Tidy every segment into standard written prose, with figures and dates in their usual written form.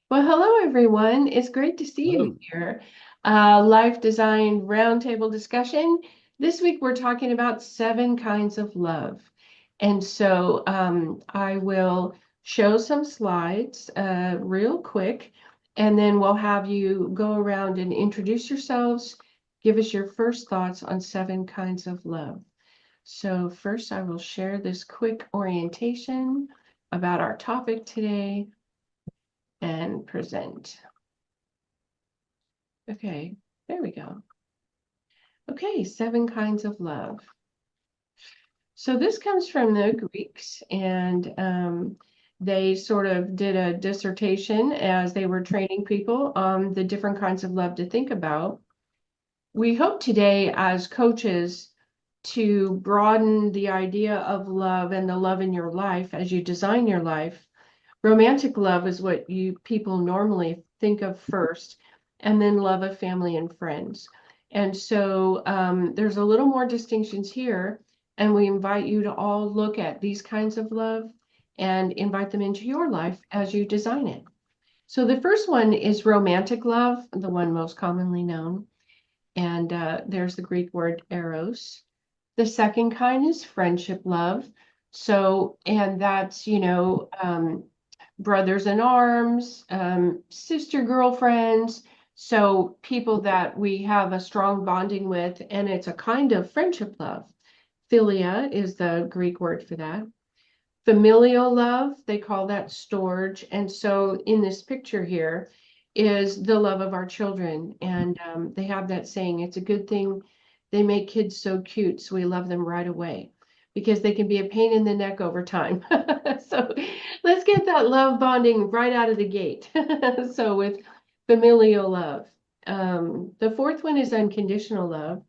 Well, hello, everyone. It's great to see you here. Life Design Roundtable Discussion. This week, we're talking about 7 kinds of love. And so I will show some slides real quick, and then we'll have you go around and introduce yourselves, give us your first thoughts on 7 kinds of love. So first, I will share this quick orientation about our topic today and present. Okay, there we go. Okay, 7 kinds of love. So this comes from the Greeks, and they sort of did a dissertation as they were training people on the different kinds of love to think about. We hope today as coaches to broaden the idea of love and the love in your life as you design your life. Romantic love is what people normally think of first, and then love of family and friends. And so there's a little more distinctions here, and we invite you to all look at these kinds of love and invite them into your life as you design it. So the first one is romantic love, the one most commonly known. And there's the Greek word eros. The second kind is friendship love. So, and that's, brothers in arms, sister girlfriends, so people that we have a strong bonding with, and it's a kind of friendship love. Philia is the Greek word for that. Familial love, they call that storge. And so in this picture here is the love of our children. And they have that saying, it's a good thing they make kids so cute, so we love them right away, because they can be a pain in the neck over time. So let's get that love bonding right out of the gate. So with familial love. The fourth one is unconditional love.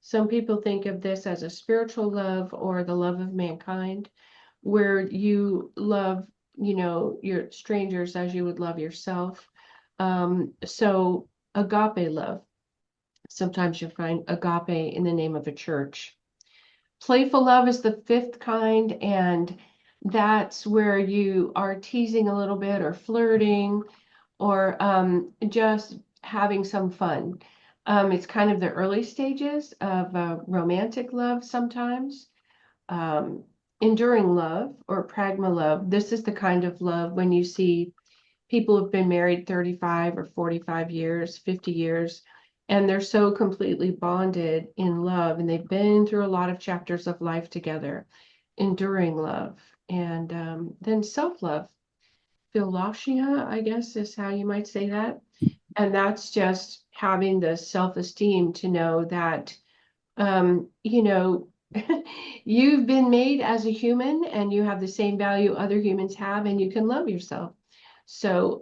Some people think of this as a spiritual love or the love of mankind, where you love, your strangers as you would love yourself. So agape love. Sometimes you'll find agape in the name of a church. Playful love is the fifth kind, and that's where you are teasing a little bit or flirting or just having some fun. It's kind of the early stages of romantic love sometimes. Enduring love or pragma love. This is the kind of love when you see people have been married 35 or 45 years, 50 years, and they're so completely bonded in love, and they've been through a lot of chapters of life together. Enduring love. And then self-love. Philoxia, I guess is how you might say that. And that's just having the self-esteem to know that, you've been made as a human and you have the same value other humans have, and you can love yourself. So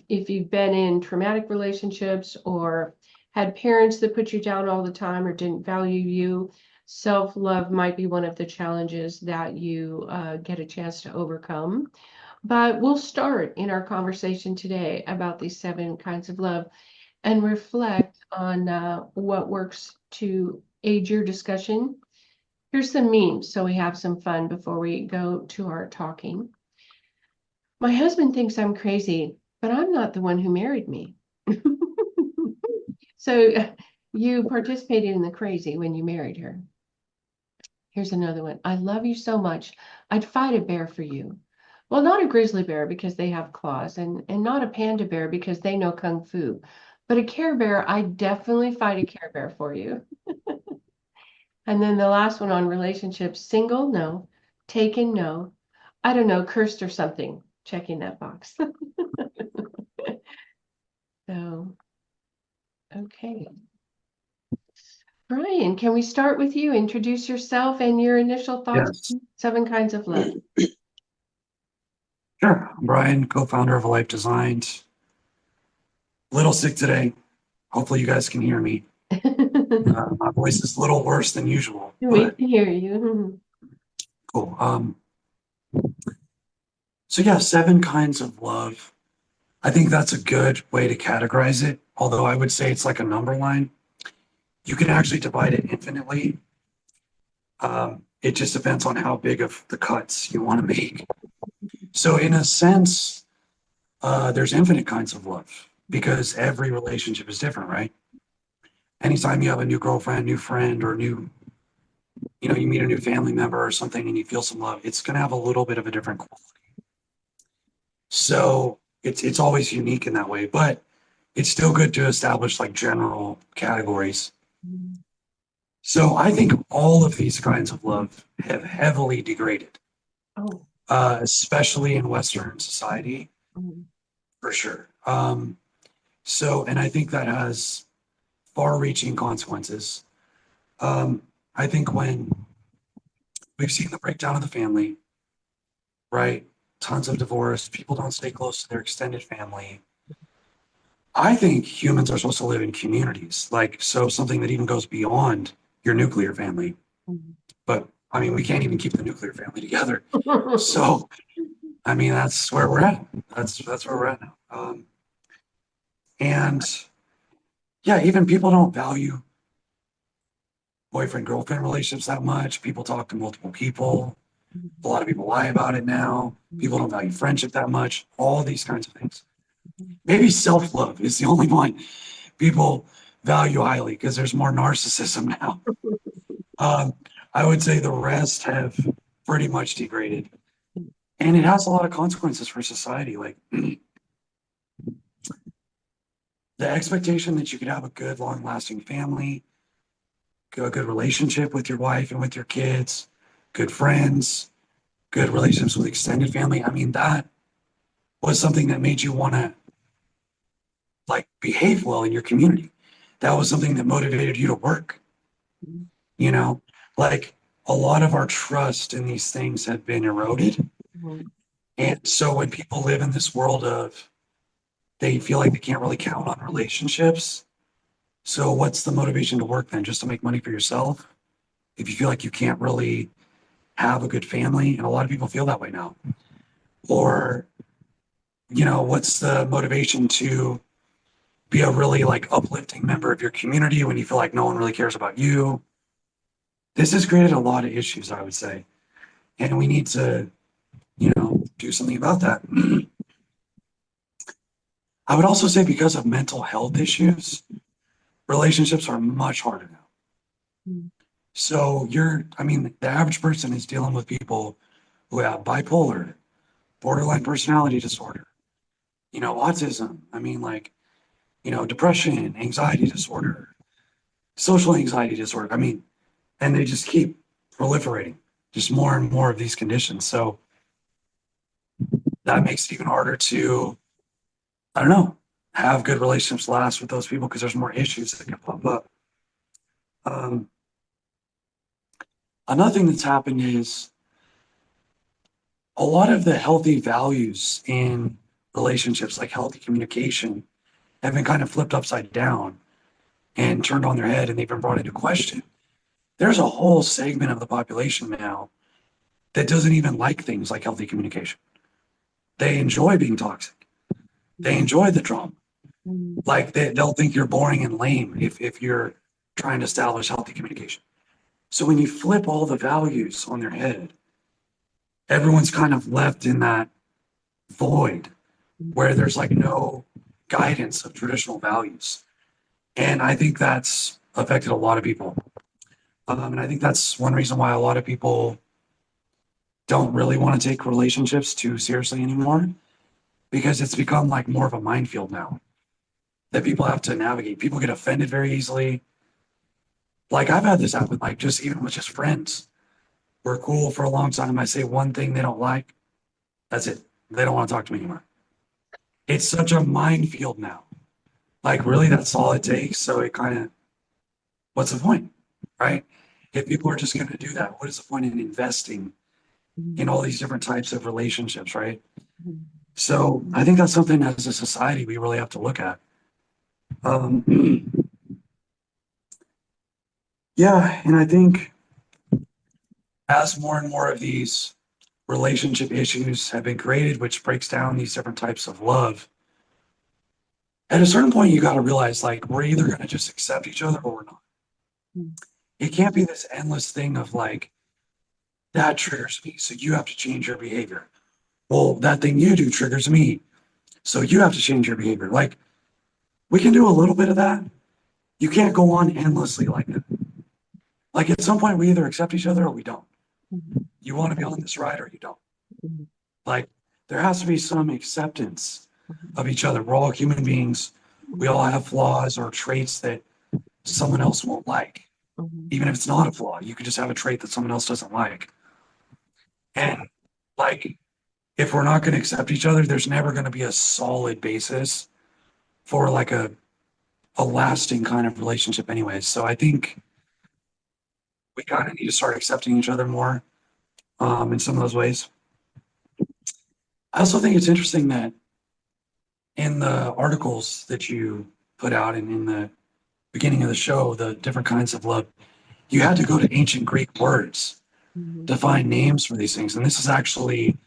if you've been in traumatic relationships or had parents that put you down all the time or didn't value you, self-love might be one of the challenges that you get a chance to overcome. But we'll start in our conversation today about these 7 kinds of love and reflect on what works to aid your discussion. Here's some memes so we have some fun before we go to our talking. My husband thinks I'm crazy, but I'm not the one who married me. So you participated in the crazy when you married her. Here's another one. I love you so much. I'd fight a bear for you. Well, not a grizzly bear because they have claws, and not a panda bear because they know kung fu. But a Care Bear, I definitely fight a Care Bear for you. And then the last one on relationships, single, no. Taken, no. I don't know, cursed or something. Checking that box. So, okay. Brian, can we start with you? Introduce yourself and your initial thoughts Yes, on 7 kinds of love. sure. I'm Brian, co-founder of Life Designed. Little sick today. Hopefully you guys can hear me. My voice is a little worse than usual, We but can hear you. cool. So yeah, 7 kinds of love. I think that's a good way to categorize it. Although I would say it's like a number line. You can actually divide it infinitely. It just depends on how big of the cuts you want to make. So in a sense, there's infinite kinds of love because every relationship is different, right? Anytime you have a new girlfriend, new friend, or you meet a new family member or something and you feel some love, it's going to have a little bit of a different quality. So it's always unique in that way, but it's still good to establish like general categories. So I think all of these kinds of love have heavily degraded, Oh, especially in Western society, mm, for sure. And I think that has far-reaching consequences. Um, I think when we've seen the breakdown of the family, right? Tons of divorce. People don't stay close to their extended family. I think humans are supposed to live in communities, like so something that even goes beyond your nuclear family. mm. But I mean, we can't even keep the nuclear family together. So I mean, that's where we're at. That's where we're at now. And yeah, even people don't value boyfriend girlfriend relationships that much. People talk to multiple people. A lot of people lie about it now. People don't value friendship that much. All these kinds of things. Maybe self-love is the only one people value highly because there's more narcissism now. Um, I would say the rest have pretty much degraded. And it has a lot of consequences for society. Like the expectation that you could have a good, long-lasting family, a good relationship with your wife and with your kids, good friends, good relationships with extended family. I mean, that was something that made you want to like behave well in your community. That was something that motivated you to work, you know, like a lot of our trust in these things have been eroded. And so when people live in this world of they feel like they can't really count on relationships. So what's the motivation to work then? Just to make money for yourself? If you feel like you can't really have a good family, and a lot of people feel that way now. Or, what's the motivation to be a really like uplifting member of your community when you feel like no one really cares about you? This has created a lot of issues, I would say. And we need to, do something about that. I would also say because of mental health issues, relationships are much harder now. So I mean, the average person is dealing with people who have bipolar, borderline personality disorder, autism. I mean, like, depression, anxiety disorder, social anxiety disorder. I mean, and they just keep proliferating, just more and more of these conditions. So that makes it even harder to, I don't know, have good relationships last with those people because there's more issues that can pop up. Um, Another thing that's happened is a lot of the healthy values in relationships, like healthy communication, have been kind of flipped upside down and turned on their head, and they've been brought into question. There's a whole segment of the population now that doesn't even like things like healthy communication. They enjoy being toxic. They enjoy the drama. Like they'll think you're boring and lame if you're trying to establish healthy communication. So when you flip all the values on their head, everyone's kind of left in that void where there's like no guidance of traditional values. And I think that's affected a lot of people. And I think that's one reason why a lot of people don't really want to take relationships too seriously anymore because it's become like more of a minefield now that people have to navigate. People get offended very easily. Like I've had this happen, like just even with just friends. We're cool for a long time. I say one thing they don't like. That's it. They don't want to talk to me anymore. It's such a minefield now. Like really, that's all it takes. So it kind of, what's the point? right? If people are just going to do that, what is the point in investing in all these different types of relationships, right? So I think that's something as a society we really have to look at. Um, yeah, and I think as more and more of these relationship issues have been created, which breaks down these different types of love, at a certain point, you got to realize like we're either going to just accept each other or we're not. It can't be this endless thing of like, that triggers me, so you have to change your behavior. Well, that thing you do triggers me, so you have to change your behavior. Like, we can do a little bit of that. You can't go on endlessly like that. Like, at some point, we either accept each other or we don't. You want to be on this ride or you don't. Like, there has to be some acceptance of each other. We're all human beings. We all have flaws or traits that someone else won't like. Even if it's not a flaw, you could just have a trait that someone else doesn't like. And like, if we're not going to accept each other, there's never going to be a solid basis for like a lasting kind of relationship anyways. So I think we kind of need to start accepting each other more in some of those ways. I also think it's interesting that in the articles that you put out and in the beginning of the show, the different kinds of love, you had to go to ancient Greek words to find names for these things. And this is actually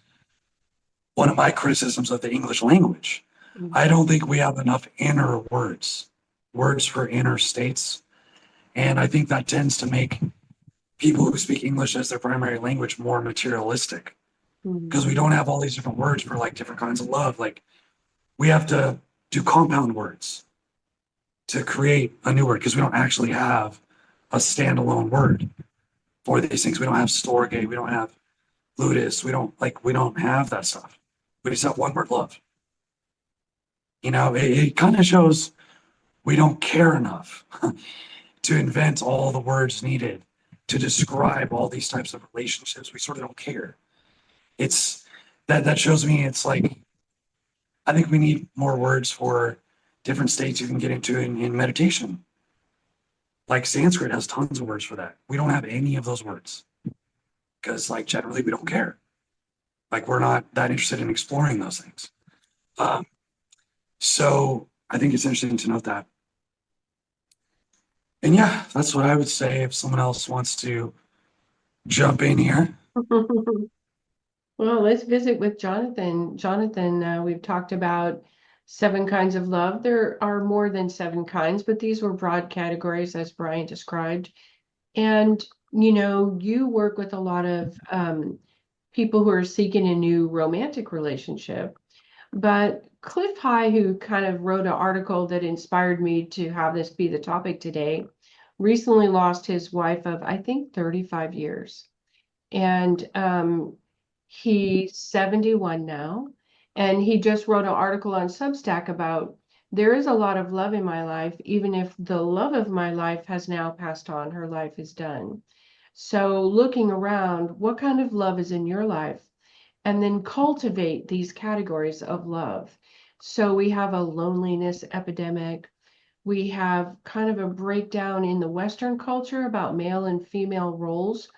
one of my criticisms of the English language. I don't think we have enough inner words, words for inner states. And I think that tends to make people who speak English as their primary language more materialistic because we don't have all these different words for like different kinds of love. Like we have to do compound words to create a new word because we don't actually have a standalone word for these things. We don't have storge, we don't have ludus, we don't have that stuff. We just have one word, love. You know, it kind of shows we don't care enough to invent all the words needed to describe all these types of relationships. We sort of don't care. It's that shows me it's like I think we need more words for different states you can get into in meditation. Like Sanskrit has tons of words for that. We don't have any of those words because like generally we don't care. Like we're not that interested in exploring those things. Um, so I think it's interesting to note that. And yeah, that's what I would say if someone else wants to jump in here. Well, let's visit with Jonathan. Jonathan, we've talked about 7 kinds of love. There are more than 7 kinds, but these were broad categories as Brian described. And, you work with a lot of people who are seeking a new romantic relationship. But Cliff High, who kind of wrote an article that inspired me to have this be the topic today, recently lost his wife of, I think, 35 years. And he's 71 now. And he just wrote an article on Substack about there is a lot of love in my life, even if the love of my life has now passed on, her life is done. So looking around, what kind of love is in your life? And then cultivate these categories of love. So we have a loneliness epidemic. We have kind of a breakdown in the Western culture about male and female roles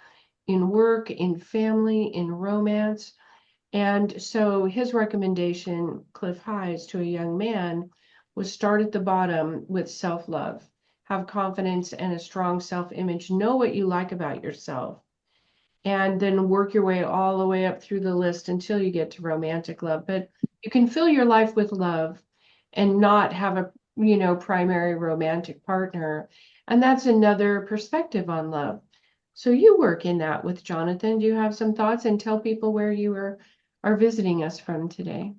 in work, in family, in romance. And so his recommendation, Cliff Highs, to a young man was start at the bottom with self-love. Have confidence and a strong self-image. Know what you like about yourself. And then work your way all the way up through the list until you get to romantic love. But you can fill your life with love and not have a, primary romantic partner. And that's another perspective on love. So you work in that with Jonathan. Do you have some thoughts and tell people where you are visiting us from today?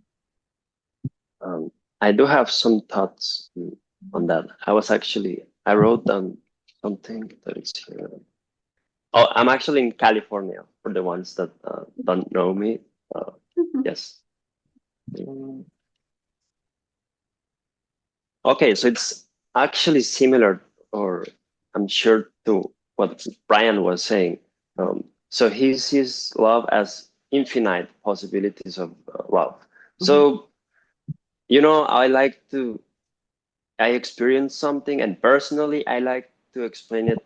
Um, I do have some thoughts on that. I wrote down something that is here. Oh, I'm actually in California for the ones that don't know me. Yes. Mm. Okay, so it's actually similar, or I'm sure to what Brian was saying. So he sees love as infinite possibilities of love. So, I experience something, and personally, I like to explain it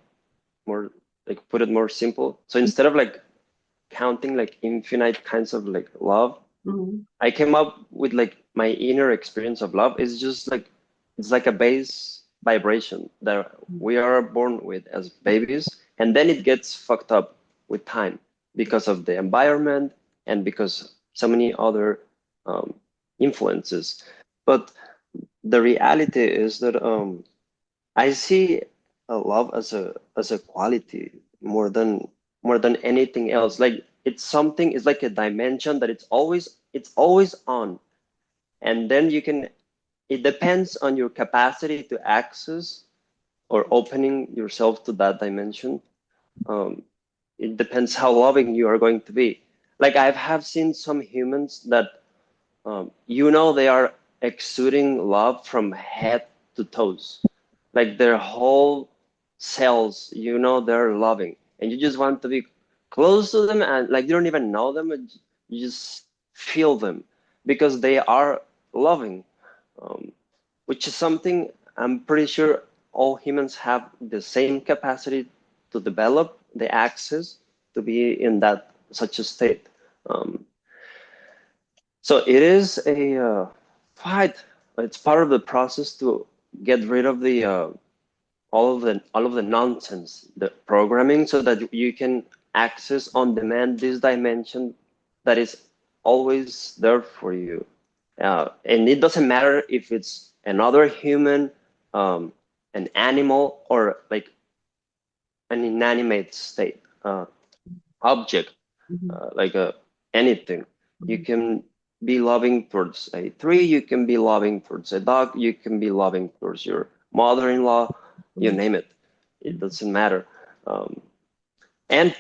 more, like put it more simple. So instead of like counting like infinite kinds of like love, Mhm. I came up with like my inner experience of love is just like it's like a base vibration that we are born with as babies, and then it gets fucked up with time because of the environment and because so many other um, influences. But the reality is that I see love as a quality more than anything else. Like it's something, it's like a dimension that it's always on. And then you can it depends on your capacity to access or opening yourself to that dimension. Um, it depends how loving you are going to be. Like I have seen some humans that they are exuding love from head to toes. Like their whole cells, they're loving. And you just want to be close to them and like you don't even know them, and you just feel them because they are loving, um, which is something I'm pretty sure all humans have the same capacity to develop, the access to be in that such a state. Um, so it is a fight. It's part of the process to get rid of the all of the nonsense, the programming, so that you can access on demand this dimension that is always there for you. And it doesn't matter if it's another human, an animal, or like an inanimate state object, Mhm. like anything. You Mhm. can be loving towards a tree, you can be loving towards a dog, you can be loving towards your mother-in-law, you Mhm. name it. It doesn't matter. Um, and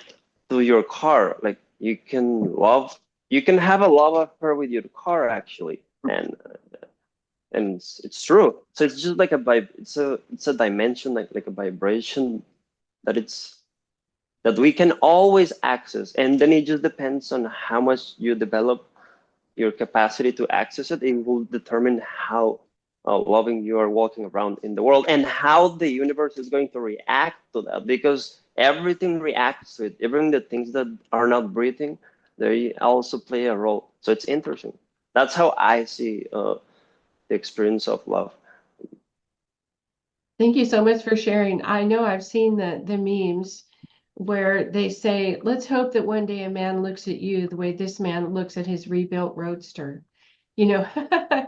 to your car, like you can have a love affair with your car actually, and it's true. So it's just like a vibe. It's a dimension, like a vibration that it's that we can always access, and then it just depends on how much you develop your capacity to access it. It will determine how loving you are walking around in the world and how the universe is going to react to that, because everything reacts to it. Even the things that are not breathing, they also play a role. So it's interesting. That's how I see the experience of love. Thank you so much for sharing. I know I've seen the memes where they say, let's hope that one day a man looks at you the way this man looks at his rebuilt roadster. You know,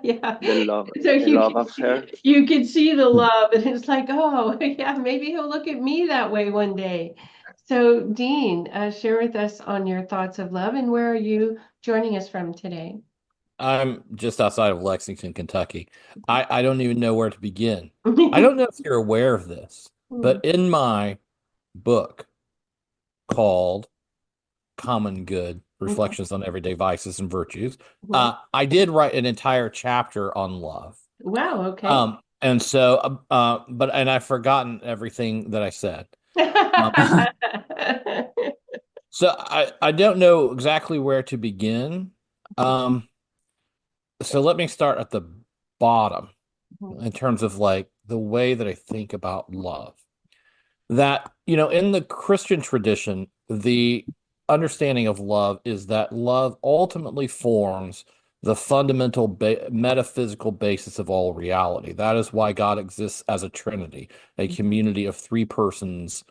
yeah. So The love affair. you can see the love, and it's like, oh, yeah, maybe he'll look at me that way one day. So, Dean, share with us on your thoughts of love, and where are you joining us from today? I'm just outside of Lexington, Kentucky. I don't even know where to begin. I don't know if you're aware of this, but in my book called Common Good, Reflections on Everyday Vices and Virtues, I did write an entire chapter on love. Wow, okay. And so, and I've forgotten everything that I said. Um, so I don't know exactly where to begin. Um, so let me start at the bottom in terms of like the way that I think about love. That, in the Christian tradition, the understanding of love is that love ultimately forms the fundamental metaphysical basis of all reality. That is why God exists as a trinity, a community of three persons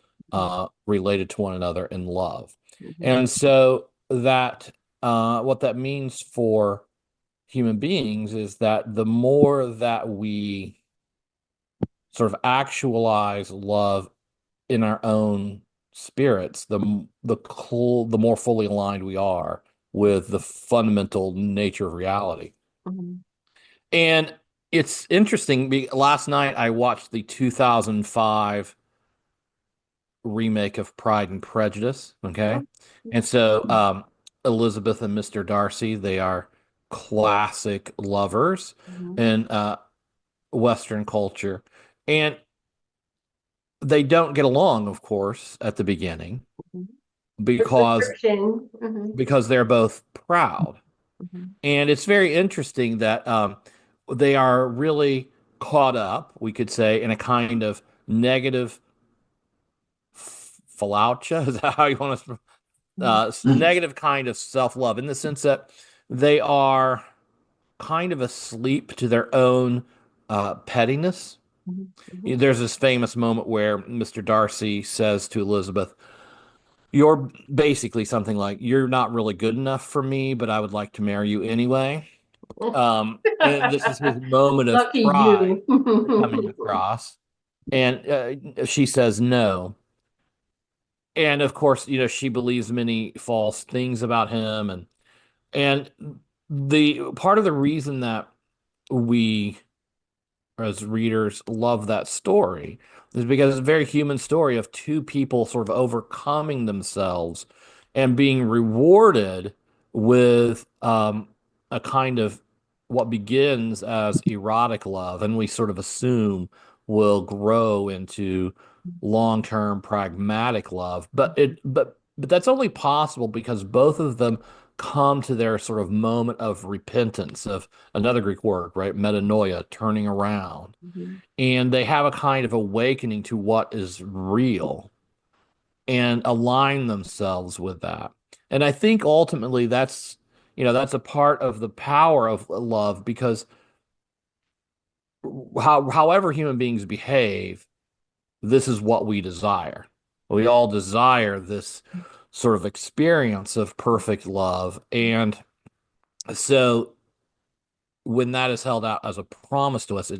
related to one another in love. And so that what that means for human beings is that the more that we sort of actualize love in our own spirits, the more fully aligned we are with the fundamental nature of reality. And it's interesting. Last night I watched the 2005 remake of Pride and Prejudice. Okay, and so Elizabeth and Mr. Darcy, they are classic lovers in Western culture, and they don't get along, of course, at the beginning There's the because friction. they're both proud. And it's very interesting that they are really caught up, we could say, in a kind of negative philautia. Is that how you want to negative kind of self-love, in the sense that they are kind of asleep to their own pettiness. There's this famous moment where Mr. Darcy says to Elizabeth, "You're basically something like, you're not really good enough for me, but I would like to marry you anyway." And this is his moment of Lucky pride coming you. across. And she says no. And of course, she believes many false things about him. And the part of the reason that we as readers love that story is because it's a very human story of two people sort of overcoming themselves and being rewarded with a kind of what begins as erotic love, and we sort of assume will grow into long-term pragmatic love. But that's only possible because both of them come to their sort of moment of repentance, of another Greek word, right? Metanoia, turning around. And they have a kind of awakening to what is real and align themselves with that. And I think ultimately that's a part of the power of love, because however human beings behave, this is what we desire. We all desire this sort of experience of perfect love. And so when that is held out as a promise to us,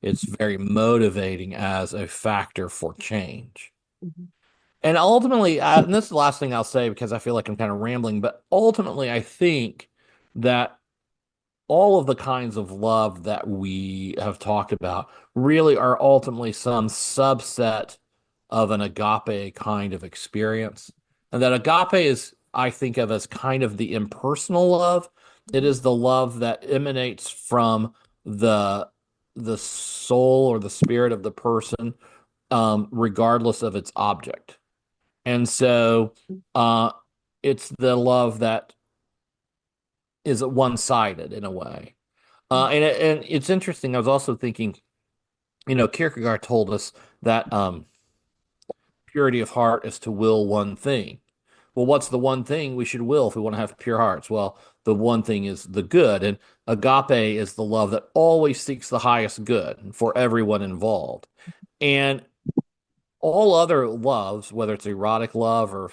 it's very motivating as a factor for change. And ultimately, and this is the last thing I'll say because I feel like I'm kind of rambling, but ultimately, I think that all of the kinds of love that we have talked about really are ultimately some subset of an agape kind of experience. And that agape is, I think of as kind of the impersonal love. It is the love that emanates from the the soul or the spirit of the person, regardless of its object. And so it's the love that is one-sided in a way. And it's interesting. I was also thinking, Kierkegaard told us that purity of heart is to will one thing. Well, what's the one thing we should will if we want to have pure hearts? Well, the one thing is the good. And agape is the love that always seeks the highest good for everyone involved. And all other loves, whether it's erotic love or,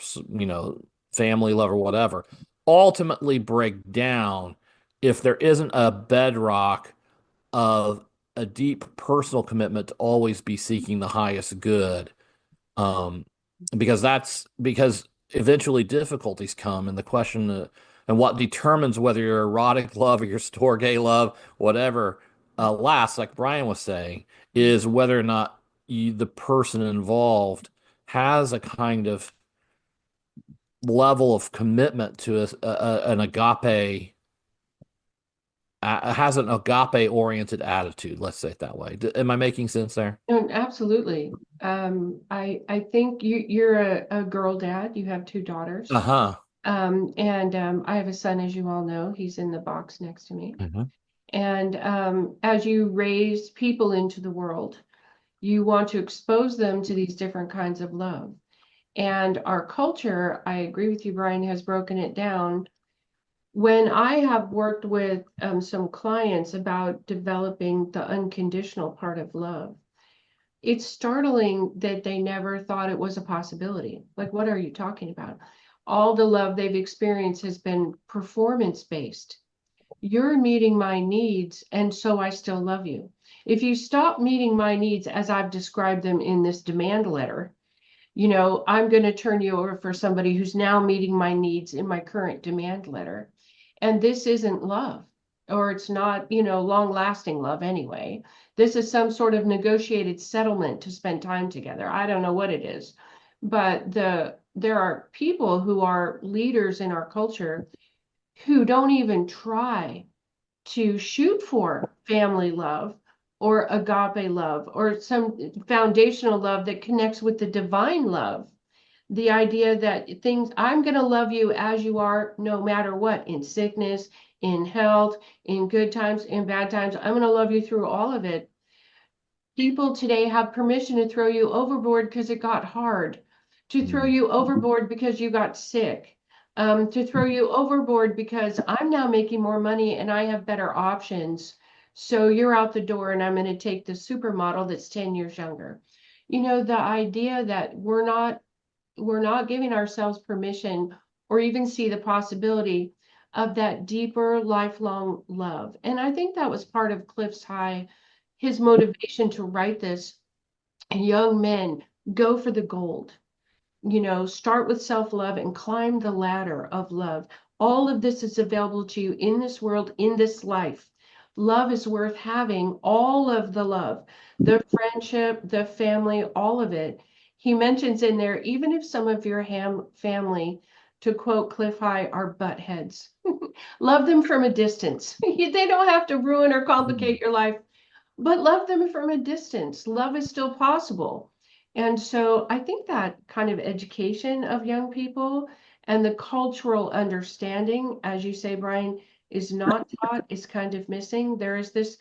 family love or whatever, ultimately break down if there isn't a bedrock of a deep personal commitment to always be seeking the highest good. Um, because eventually difficulties come, and the question and what determines whether your erotic love or your storge love, whatever, lasts, like Brian was saying, is whether or not the person involved has a kind of level of commitment to an agape, has an agape oriented attitude. Let's say it that way. Am I making sense there? No, absolutely. I think you're a girl dad. You have two daughters. Uh-huh. And I have a son, as you all know. He's in the box next to me. And as you raise people into the world, you want to expose them to these different kinds of love. And our culture, I agree with you, Brian, has broken it down. When I have worked with some clients about developing the unconditional part of love, it's startling that they never thought it was a possibility. Like, what are you talking about? All the love they've experienced has been performance-based. You're meeting my needs, and so I still love you. If you stop meeting my needs as I've described them in this demand letter, I'm going to turn you over for somebody who's now meeting my needs in my current demand letter. And this isn't love, or it's not, long-lasting love anyway. This is some sort of negotiated settlement to spend time together. I don't know what it is, but there are people who are leaders in our culture who don't even try to shoot for family love or agape love or some foundational love that connects with the divine love. The idea that I'm going to love you as you are, no matter what, in sickness, in health, in good times, in bad times. I'm going to love you through all of it. People today have permission to throw you overboard because it got hard. to throw you overboard because you got sick, to throw you overboard because I'm now making more money and I have better options. So you're out the door and I'm going to take the supermodel that's 10 years younger. You know, the idea that we're not giving ourselves permission or even see the possibility of that deeper lifelong love. And I think that was part of Cliff's High, his motivation to write this. Young men, go for the gold. You know, start with self-love and climb the ladder of love. All of this is available to you in this world, in this life. Love is worth having, all of the love, the friendship, the family, all of it. He mentions in there, even if some of your family, to quote Cliff High, are butt heads, love them from a distance. They don't have to ruin or complicate your life, but love them from a distance. Love is still possible. And so I think that kind of education of young people and the cultural understanding, as you say, Brian, is not taught, is kind of missing. There is this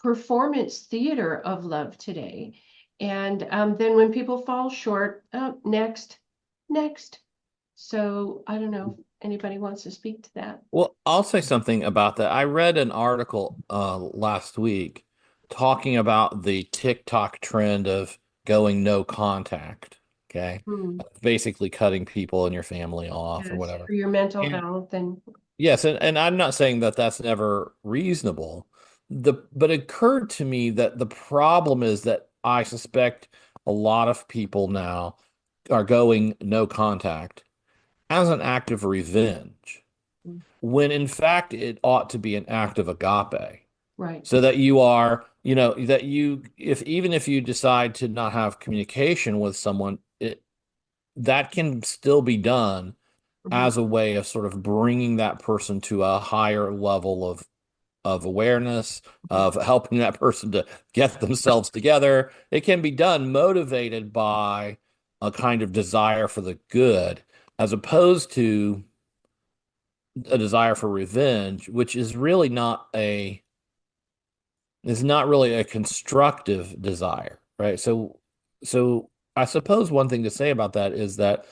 performance theater of love today. And then when people fall short, next, next. So I don't know if anybody wants to speak to that. Well, I'll say something about that. I read an article last week talking about the TikTok trend of going no contact. Okay. Hmm. Basically cutting people in your family off or Yes, whatever. for your mental And health and yes, and I'm not saying that that's never reasonable. But it occurred to me that the problem is that I suspect a lot of people now are going no contact as an act of revenge, when in fact it ought to be an act of agape. right. So that you are, that you, if even if you decide to not have communication with someone, that can still be done Mhm. as a way of sort of bringing that person to a higher level of awareness, of helping that person to get themselves together. It can be done motivated by a kind of desire for the good, as opposed to a desire for revenge, which is not really a constructive desire, right? So I suppose one thing to say about that is that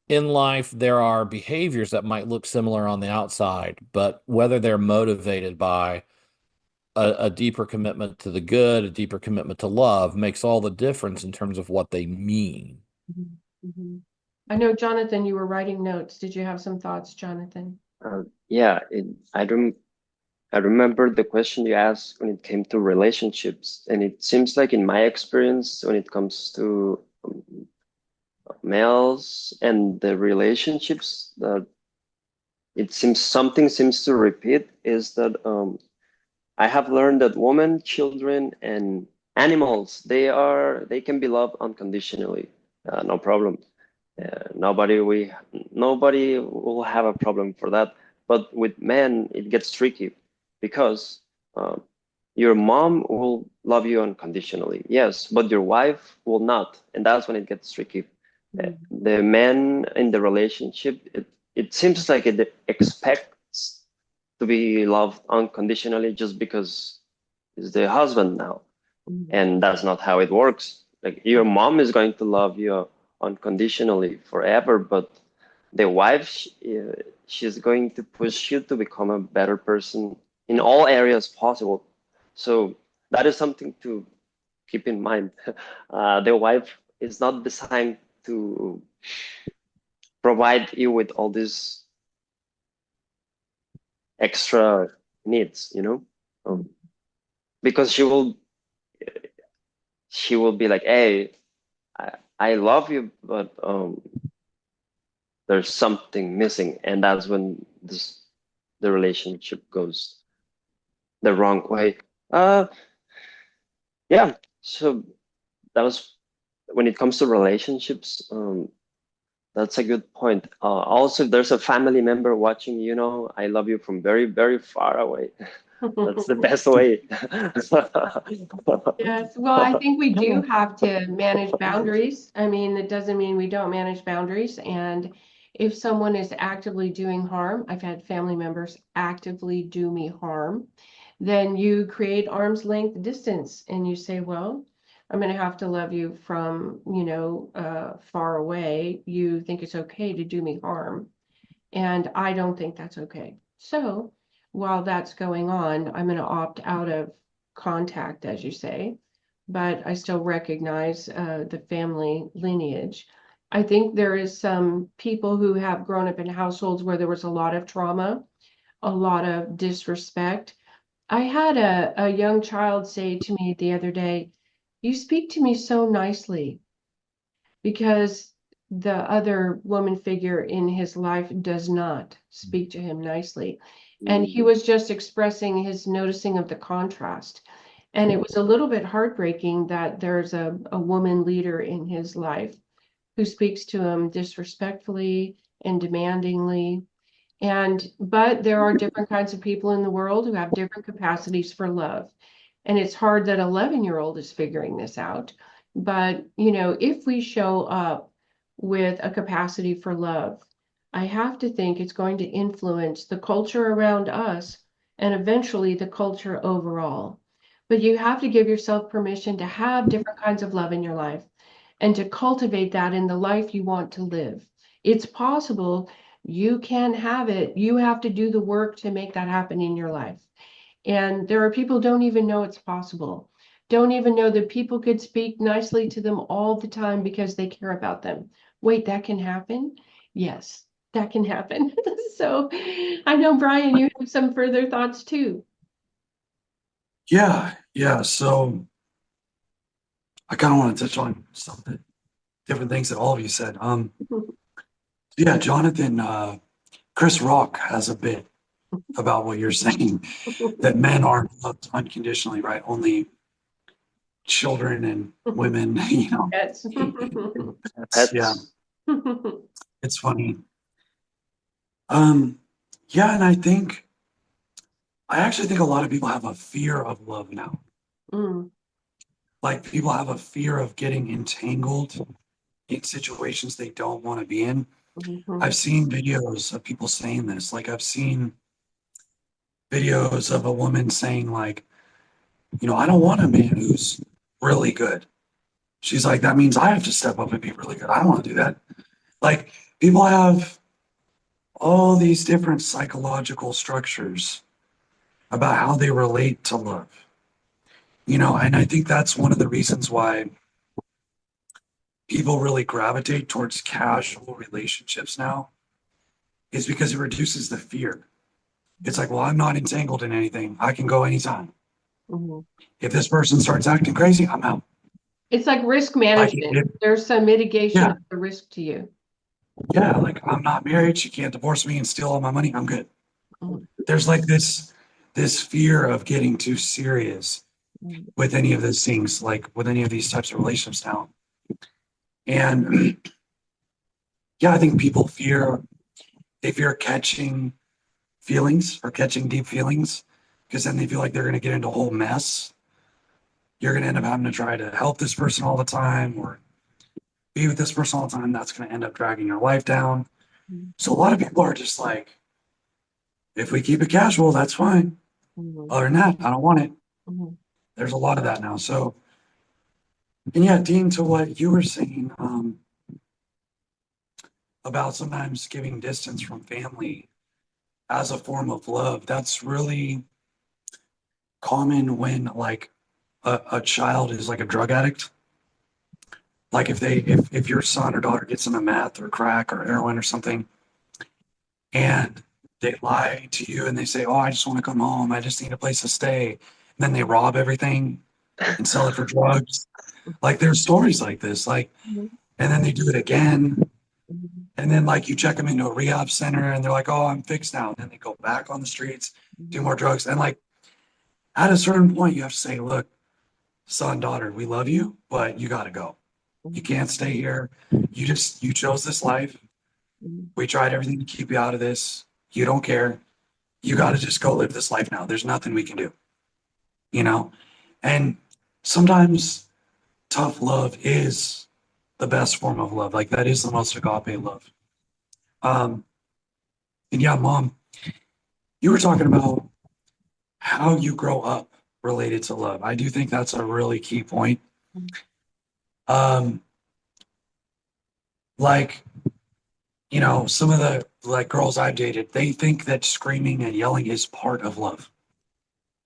in life there are behaviors that might look similar on the outside, but whether they're motivated by a deeper commitment to the good, a deeper commitment to love, makes all the difference in terms of what they mean. Mhm. Mhm. I know, Jonathan, you were writing notes. Did you have some thoughts, Jonathan? Yeah, I remember the question you asked when it came to relationships, and it seems like in my experience, when it comes to males and the relationships, that it seems something seems to repeat is that I have learned that women, children, and animals, they can be loved unconditionally, no problem. Nobody will have a problem for that. But with men, it gets tricky because uh, your mom will love you unconditionally, yes, but your wife will not, and that's when it gets tricky. The man in the relationship, it seems like it expects to be loved unconditionally just because he's the husband now, Mhm. and that's not how it works. Like your mom is going to love you unconditionally forever, but the wife, she's going to push you to become a better person in all areas possible. So that is something to keep in mind. The wife is not designed to provide you with all these extra needs, because she will be like, hey, I love you, but there's something missing, and that's when the relationship goes the wrong way. Uh, yeah. So that was when it comes to relationships. That's a good point. Also, if there's a family member watching, I love you from very, very far away. That's the best way. Yes, well, I think we do have to manage boundaries. I mean, it doesn't mean we don't manage boundaries. And if someone is actively doing harm, I've had family members actively do me harm, then you create arm's length distance and you say, well, I'm going to have to love you from, far away. You think it's okay to do me harm. And I don't think that's okay. So while that's going on, I'm going to opt out of contact, as you say, but I still recognize the family lineage. I think there is some people who have grown up in households where there was a lot of trauma, a lot of disrespect. I had a young child say to me the other day, "You speak to me so nicely," because the other woman figure in his life does not speak to him nicely. And he was just expressing his noticing of the contrast. And it was a little bit heartbreaking that there's a woman leader in his life who speaks to him disrespectfully and demandingly. But there are different kinds of people in the world who have different capacities for love. And it's hard that 11-year-old is figuring this out. But, if we show up with a capacity for love, I have to think it's going to influence the culture around us and eventually the culture overall. But you have to give yourself permission to have different kinds of love in your life and to cultivate that in the life you want to live. It's possible. You can have it. You have to do the work to make that happen in your life. And there are people who don't even know it's possible, don't even know that people could speak nicely to them all the time because they care about them. Wait, that can happen? Yes, that can happen. So I know, Brian, you have some further thoughts too. Yeah. So I kind of want to touch on something, different things that all of you said. Yeah, Jonathan, Chris Rock has a bit about what you're saying, that men aren't loved unconditionally, right? Only children and women, Yes. Yeah, Pets. it's funny. Yeah, and I actually think a lot of people have a fear of love now. Mm, Like people have a fear of getting entangled in situations they don't want to be in. mhm, I've seen videos of people saying this. Like I've seen videos of a woman saying like, I don't want a man who's really good. She's like, that means I have to step up and be really good. I don't want to do that. Like people have all these different psychological structures about how they relate to love. And I think that's one of the reasons why people really gravitate towards casual relationships now, is because it reduces the fear. It's like, well, I'm not entangled in anything. I can go anytime. mhm. If this person starts acting crazy, I'm out. It's like risk Like, management. There's some mitigation yeah, of the risk to you. yeah, like I'm not married. She can't divorce me and steal all my money. I'm good. Mhm, There's like this fear of getting too serious mhm, with any of those things, like with any of these types of relationships now. And yeah, I think people fear catching feelings or catching deep feelings, because then they feel like they're going to get into a whole mess. You're going to end up having to try to help this person all the time or be with this person all the time. That's going to end up dragging your life down. mhm, So a lot of people are just like, if we keep it casual, that's fine. mhm, Other than that, I don't want it. mhm, There's a lot of that now. So, and yeah, Dean, to what you were saying about sometimes giving distance from family as a form of love, that's really common when like a child is like a drug addict. Like if your son or daughter gets into meth or crack or heroin or something, and they lie to you and they say, "Oh, I just want to come home. I just need a place to stay." And then they rob everything and sell it for drugs. Like there's stories like this. Like, mhm, and then they do it again. mhm, And then like you check them into a rehab center and they're like, "Oh, I'm fixed now." And then they go back on the streets, do mhm, more drugs. And like at a certain point, you have to say, "Look, son, daughter, we love you, but you got to go. You mhm, can't stay here. You chose this life. mhm, We tried everything to keep you out of this. You don't care. You got to just go live this life now. There's nothing we can do, you know? And sometimes tough love is the best form of love. Like that is the most agape love. Um, and yeah, mom, you were talking about how you grow up related to love. I do think that's a really key point. Um, like, some of the like girls I've dated, they think that screaming and yelling is part of love.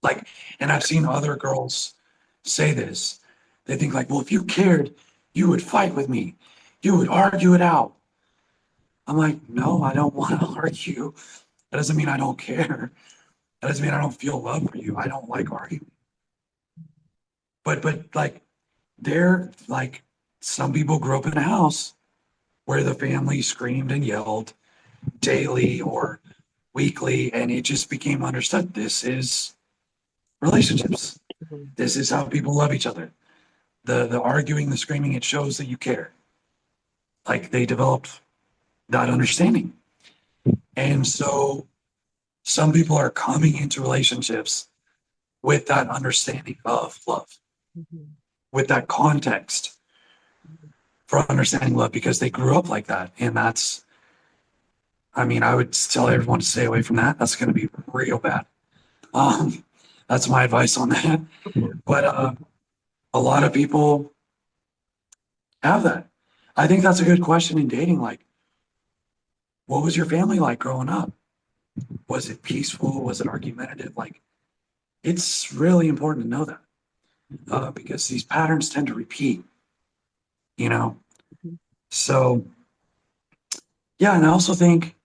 Like, and I've seen other girls say this. They think like, well, if you cared, you would fight with me. You would argue it out. I'm like, no, I don't want to argue. That doesn't mean I don't care. That doesn't mean I don't feel love for you. I don't like arguing. But like they're like some people grew up in a house where the family screamed and yelled daily or weekly, and it just became understood. This is relationships. This is how people love each other. The arguing, the screaming, it shows that you care. Like they developed that understanding. And so some people are coming into relationships with that understanding of love, with that context for understanding love because they grew up like that. And that's, I mean, I would tell everyone to stay away from that. That's going to be real bad. Um, that's my advice on that. But a lot of people have that. I think that's a good question in dating. Like, what was your family like growing up? Was it peaceful? Was it argumentative? Like, it's really important to know that because these patterns tend to repeat, you know? So, yeah, and I also think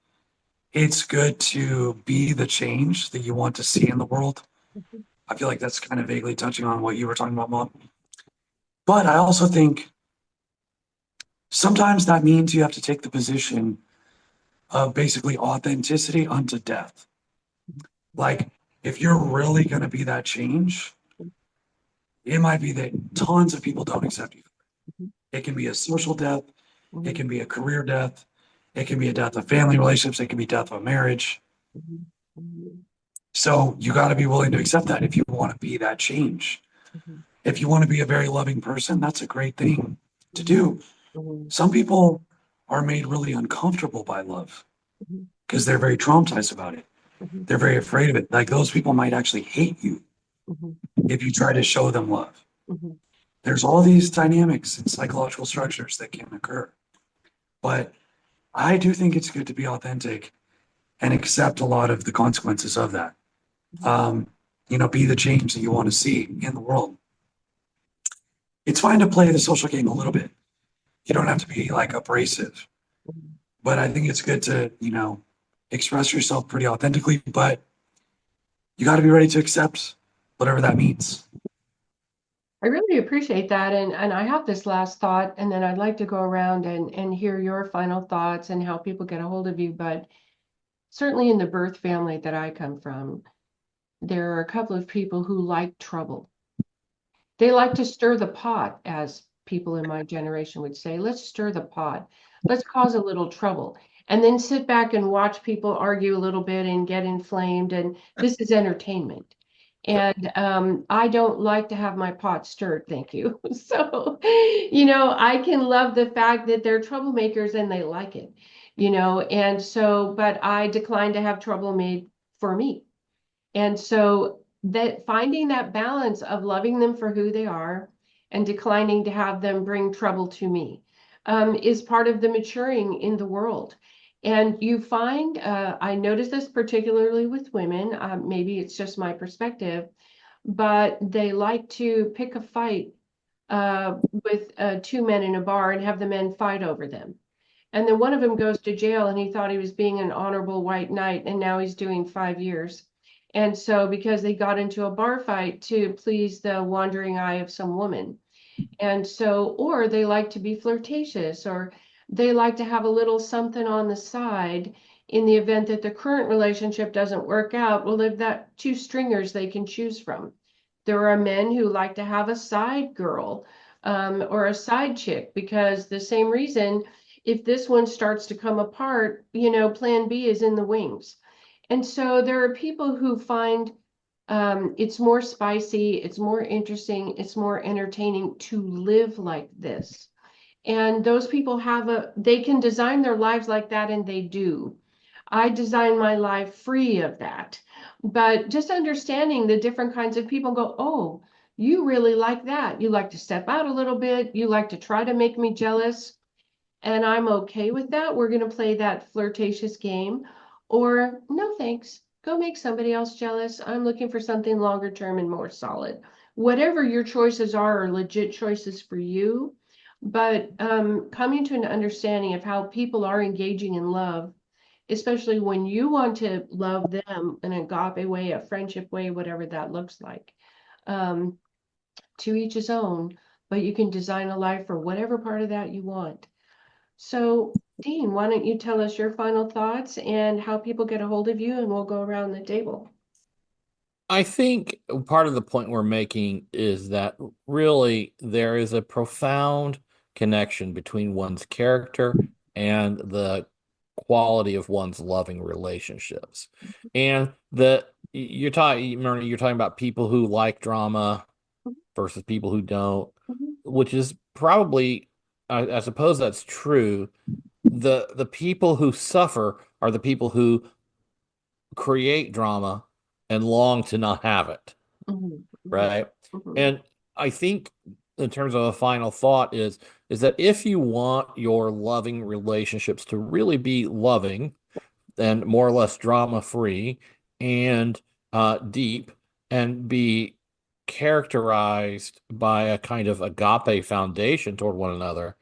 it's good to be the change that you want to see in the world. I feel like that's kind of vaguely touching on what you were talking about, Mom. But I also think sometimes that means you have to take the position of basically authenticity unto death. Like, if you're really going to be that change, it might be that tons of people don't accept you. It can be a social death, it can be a career death, it can be a death of family relationships, it can be death of a marriage. So you got to be willing to accept that if you want to be that change. If you want to be a very loving person, that's a great thing to do. Some people are made really uncomfortable by love because they're very traumatized about it. They're very afraid of it. Like those people might actually hate you if you try to show them love. There's all these dynamics and psychological structures that can occur. But I do think it's good to be authentic and accept a lot of the consequences of that. Be the change that you want to see in the world. It's fine to play the social game a little bit. You don't have to be like abrasive, but I think it's good to, express yourself pretty authentically, but you got to be ready to accept whatever that means. I really appreciate that. And I have this last thought, and then I'd like to go around and hear your final thoughts and how people get a hold of you. But certainly in the birth family that I come from, there are a couple of people who like trouble. They like to stir the pot, as people in my generation would say. Let's stir the pot. Let's cause a little trouble. And then sit back and watch people argue a little bit and get inflamed. And this is entertainment. And I don't like to have my pot stirred, thank you. So, I can love the fact that they're troublemakers and they like it, and so, but I decline to have trouble made for me. And so that finding that balance of loving them for who they are and declining to have them bring trouble to me is part of the maturing in the world. And you find, I notice this particularly with women, maybe it's just my perspective, but they like to pick a fight with two men in a bar and have the men fight over them. And then one of them goes to jail and he thought he was being an honorable white knight, and now he's doing 5 years. And so because they got into a bar fight to please the wandering eye of some woman. And so, or they like to be flirtatious, or they like to have a little something on the side in the event that the current relationship doesn't work out. Well, they've got two stringers they can choose from. There are men who like to have a side girl or a side chick because the same reason, if this one starts to come apart, plan B is in the wings. And so there are people who find it's more spicy, it's more interesting, it's more entertaining to live like this. And those people they can design their lives like that, and they do. I design my life free of that. But just understanding the different kinds of people go, oh, you really like that. You like to step out a little bit. You like to try to make me jealous. And I'm okay with that. We're going to play that flirtatious game. Or no, thanks. Go make somebody else jealous. I'm looking for something longer term and more solid. Whatever your choices are legit choices for you. But coming to an understanding of how people are engaging in love, especially when you want to love them in an agape way, a friendship way, whatever that looks like. Um, to each his own, but you can design a life for whatever part of that you want. So, Dean, why don't you tell us your final thoughts and how people get a hold of you, and we'll go around the table. I think part of the point we're making is that really there is a profound connection between one's character and the quality of one's loving relationships. And you're talking about people who like drama versus people who don't, Mhm. which is probably, I suppose that's true. The people who suffer are the people who create drama and long to not have it, Mhm. right? Mhm. And I think in terms of a final thought is that if you want your loving relationships to really be loving and more or less drama free and deep and be characterized by a kind of agape foundation toward one another,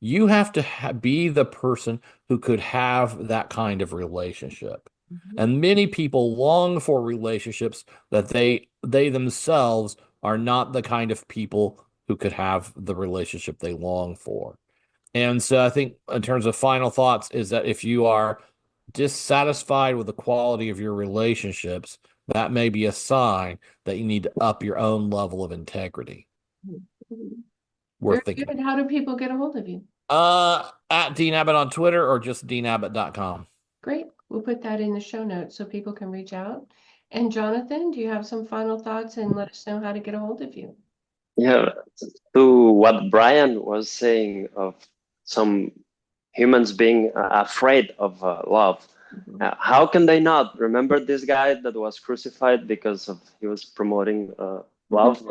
you have to be the person who could have that kind of relationship. Mhm. And many people long for relationships that they themselves are not the kind of people who could have the relationship they long for. And so I think in terms of final thoughts is that if you are dissatisfied with the quality of your relationships, that may be a sign that you need to up your own level of integrity. Mhm. Very Worth thinking good. How do people get a hold of you? At Dean Abbott on Twitter or just deanabbott.com. Great. We'll put that in the show notes so people can reach out. And Jonathan, do you have some final thoughts and let us know how to get a hold of you? Yeah, to what Brian was saying of some humans being afraid of love. Mhm. How can they not remember this guy that was crucified because of he was promoting love?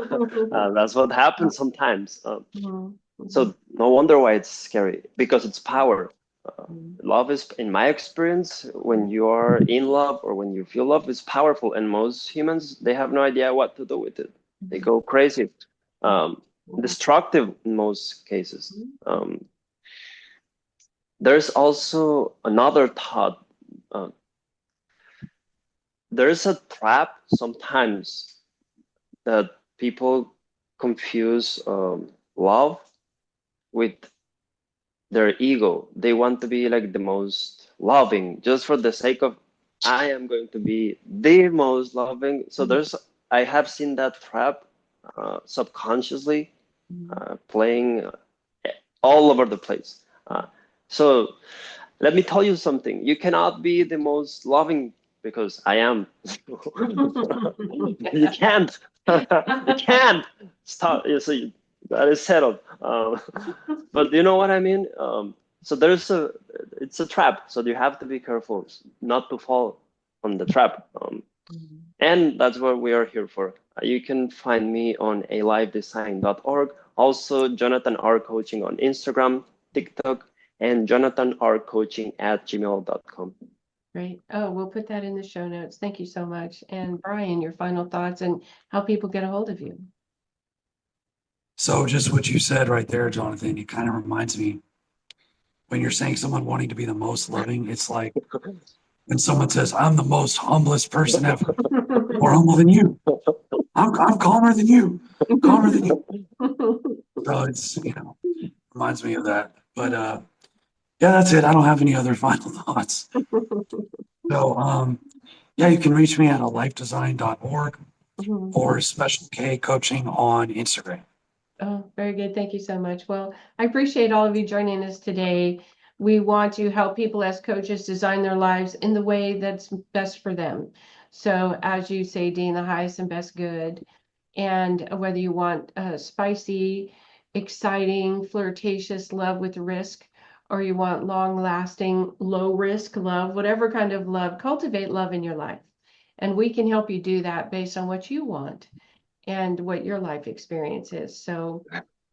That's what happens sometimes. Mhm. Mhm. So no wonder why it's scary, because it's power. Mhm. Love is, in my experience, when you are in love or when you feel love, is powerful, and most humans they have no idea what to do with it. They go crazy, um, destructive in most cases. There's also another thought. Uh, there's a trap sometimes that people confuse love with their ego. They want to be like the most loving just for the sake of I am going to be the most loving. So I have seen that trap subconsciously playing all over the place. So let me tell you something. You cannot be the most loving because I am. You can't. You can't. Stop. You see, that is settled. But you know what I mean? So it's a trap. So you have to be careful not to fall on the trap. And that's what we are here for. You can find me on alivedesign.org. Also, Jonathan R. Coaching on Instagram, TikTok, and jonathanrcoaching@gmail.com. Great. Oh, we'll put that in the show notes. Thank you so much. And Brian, your final thoughts and how people get a hold of you. So just what you said right there, Jonathan, it kind of reminds me when you're saying someone wanting to be the most loving, it's like when someone says, I'm the most humblest person ever, more humble than you. I'm calmer than you, calmer than you. So it's, reminds me of that. But yeah, that's it. I don't have any other final thoughts. So yeah, you can reach me at alifedesign.org or Special K Coaching on Instagram. Oh, very good. Thank you so much. Well, I appreciate all of you joining us today. We want to help people as coaches design their lives in the way that's best for them. So as you say, Dean, the highest and best good. And whether you want spicy, exciting, flirtatious love with risk, or you want long-lasting, low-risk love, whatever kind of love, cultivate love in your life. And we can help you do that based on what you want. and what your life experience is. So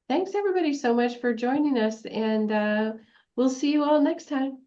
thanks everybody so much for joining us, and we'll see you all next time.